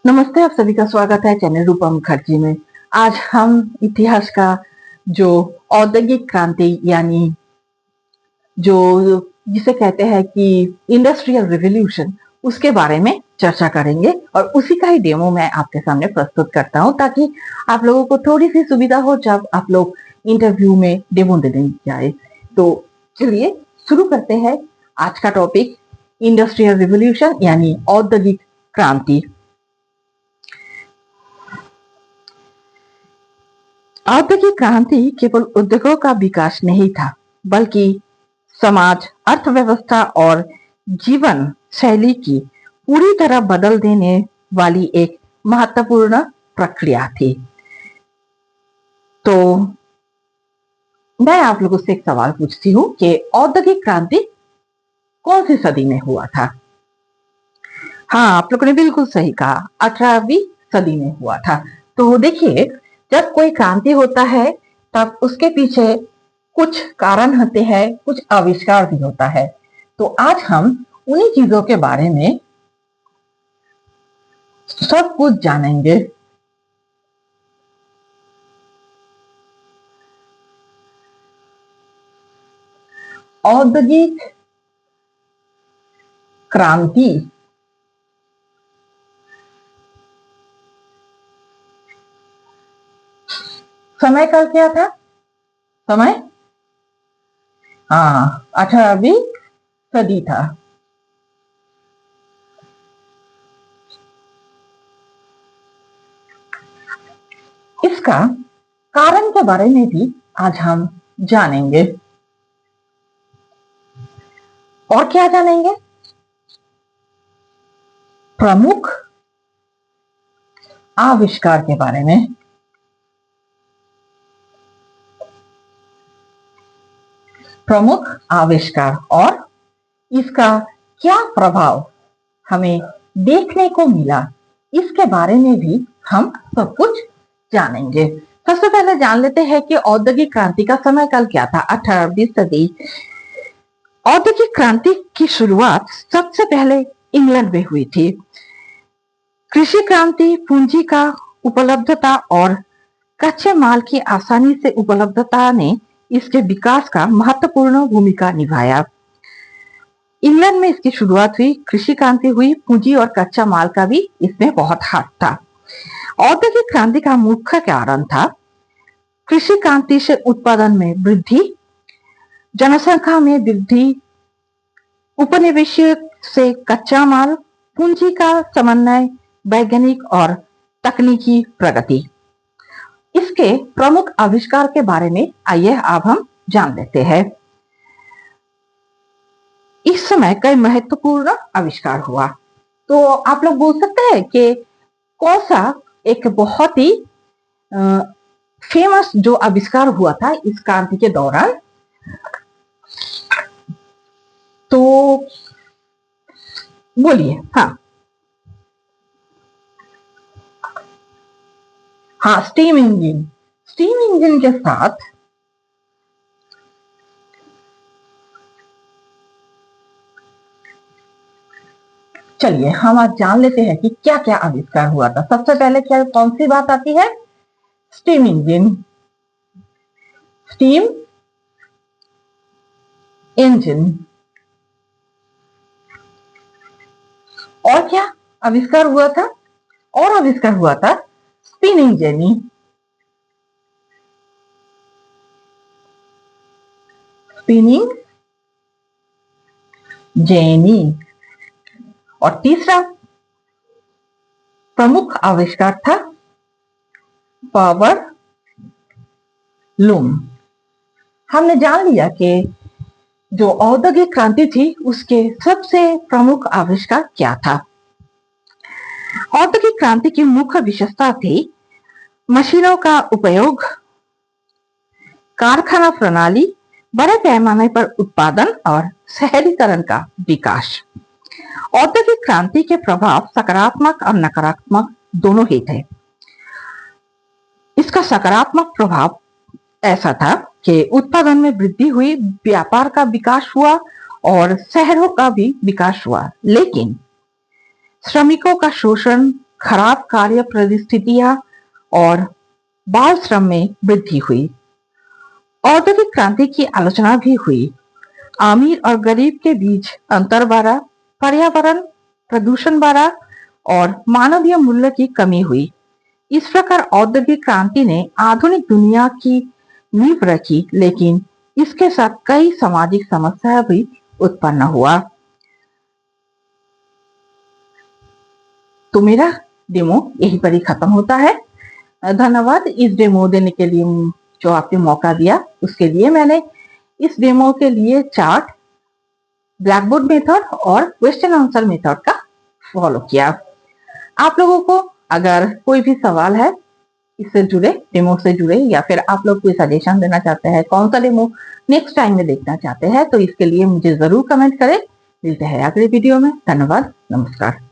नमस्ते, आप सभी का स्वागत है चैनल रूपा मुखर्जी में। आज हम इतिहास का जो औद्योगिक क्रांति यानी जो जिसे कहते हैं कि इंडस्ट्रियल रिवॉल्यूशन, उसके बारे में चर्चा करेंगे और उसी का ही डेमो मैं आपके सामने प्रस्तुत करता हूं ताकि आप लोगों को थोड़ी सी सुविधा हो जब आप लोग इंटरव्यू में डेमो देने जाए। तो चलिए शुरू करते हैं आज का टॉपिक, इंडस्ट्रियल रिवॉल्यूशन यानी औद्योगिक क्रांति। औद्योगिक क्रांति केवल उद्योगों का विकास नहीं था, बल्कि समाज, अर्थव्यवस्था और जीवन शैली की पूरी तरह बदल देने वाली एक महत्वपूर्ण प्रक्रिया थी। तो मैं आप लोगों से एक सवाल पूछती हूँ कि औद्योगिक क्रांति कौन सी सदी में हुआ था? हाँ, आप लोगों ने बिल्कुल सही कहा, 18वीं सदी में हुआ था। तो देखिए, जब कोई क्रांति होता है तब उसके पीछे कुछ कारण होते हैं, कुछ आविष्कार भी होता है। तो आज हम उन्हीं चीजों के बारे में सब कुछ जानेंगे। औद्योगिक क्रांति समय काल क्या था? समय, हाँ, 18वीं सदी था। इसका कारण के बारे में भी आज हम जानेंगे। और क्या जानेंगे? प्रमुख आविष्कार के बारे में। प्रमुख आविष्कार और इसका क्या प्रभाव हमें देखने को मिला, इसके बारे में भी हम सब कुछ जानेंगे। सबसे पहले जान लेते हैं कि औद्योगिक क्रांति का समय काल क्या था। 18वीं सदी। औद्योगिक क्रांति की शुरुआत सबसे पहले इंग्लैंड में हुई थी। कृषि क्रांति पूंजी का उपलब्धता और कच्चे माल की आसानी से उपलब्धता ने इसके विकास का महत्वपूर्ण भूमिका निभाया। इंग्लैंड में इसकी शुरुआत हुई, कृषि क्रांति हुई, पूंजी और कच्चा माल का भी इसमें बहुत हाथ था। औद्योगिक क्रांति का मुख्य कारण था कृषि क्रांति से उत्पादन में वृद्धि, जनसंख्या में वृद्धि, उपनिवेशिक से कच्चा माल, पूंजी का समन्वय, वैज्ञानिक और तकनीकी प्रगति। इसके प्रमुख आविष्कार के बारे में आइए अब हम जान लेते हैं। इस समय कई महत्वपूर्ण आविष्कार हुआ। तो आप लोग बोल सकते हैं कि कौन सा एक बहुत ही फेमस जो आविष्कार हुआ था इस क्रांति के दौरान? तो बोलिए। हाँ हाँ, स्टीम इंजन। स्टीम इंजन के साथ चलिए हम आज जान लेते हैं कि क्या क्या आविष्कार हुआ था। सबसे पहले क्या कौन सी बात आती है? Steam engine. Steam engine. और क्या आविष्कार हुआ था? और आविष्कार हुआ था स्पिनिंग जेनी। Spinning jenny. और तीसरा प्रमुख आविष्कार था पावर लूम। हमने जान लिया कि जो औद्योगिक क्रांति थी उसके सबसे प्रमुख आविष्कार क्या था। औद्योगिक क्रांति की मुख्य विशेषता थी मशीनों का उपयोग, कारखाना प्रणाली, बड़े पैमाने पर उत्पादन और शहरीकरण का विकास। औद्योगिक क्रांति के प्रभाव सकारात्मक और नकारात्मक दोनों ही थे। इसका सकारात्मक प्रभाव ऐसा था कि उत्पादन में वृद्धि हुई, व्यापार का विकास हुआ और शहरों का भी विकास हुआ, लेकिन श्रमिकों का शोषण, खराब कार्य परिस्थितियां और बाल श्रम में वृद्धि हुई। औद्योगिक क्रांति की आलोचना भी हुई। अमीर और गरीब के बीच अंतर बढ़ा, पर्यावरण प्रदूषण बढ़ा और मानवीय मूल्य की कमी हुई। इस प्रकार औद्योगिक क्रांति ने आधुनिक दुनिया की नींव रखी, लेकिन इसके साथ कई सामाजिक समस्या भी उत्पन्न हुआ। तो मेरा डेमो यहीं पर ही खत्म होता है। धन्यवाद इस डेमो देने के लिए, जो आपने मौका दिया उसके लिए। मैंने इस डेमो के लिए चार्ट, ब्लैक बोर्ड मेथड और क्वेश्चन आंसर मेथड का फॉलो किया। आप लोगों को अगर कोई भी सवाल है इससे जुड़े, डेमो से जुड़े, या फिर आप लोग कोई सजेशन देना चाहते हैं, कौन सा डेमो नेक्स्ट टाइम में देखना चाहते हैं, तो इसके लिए मुझे जरूर कमेंट करें। मिलते हैं अगले वीडियो में। धन्यवाद, नमस्कार।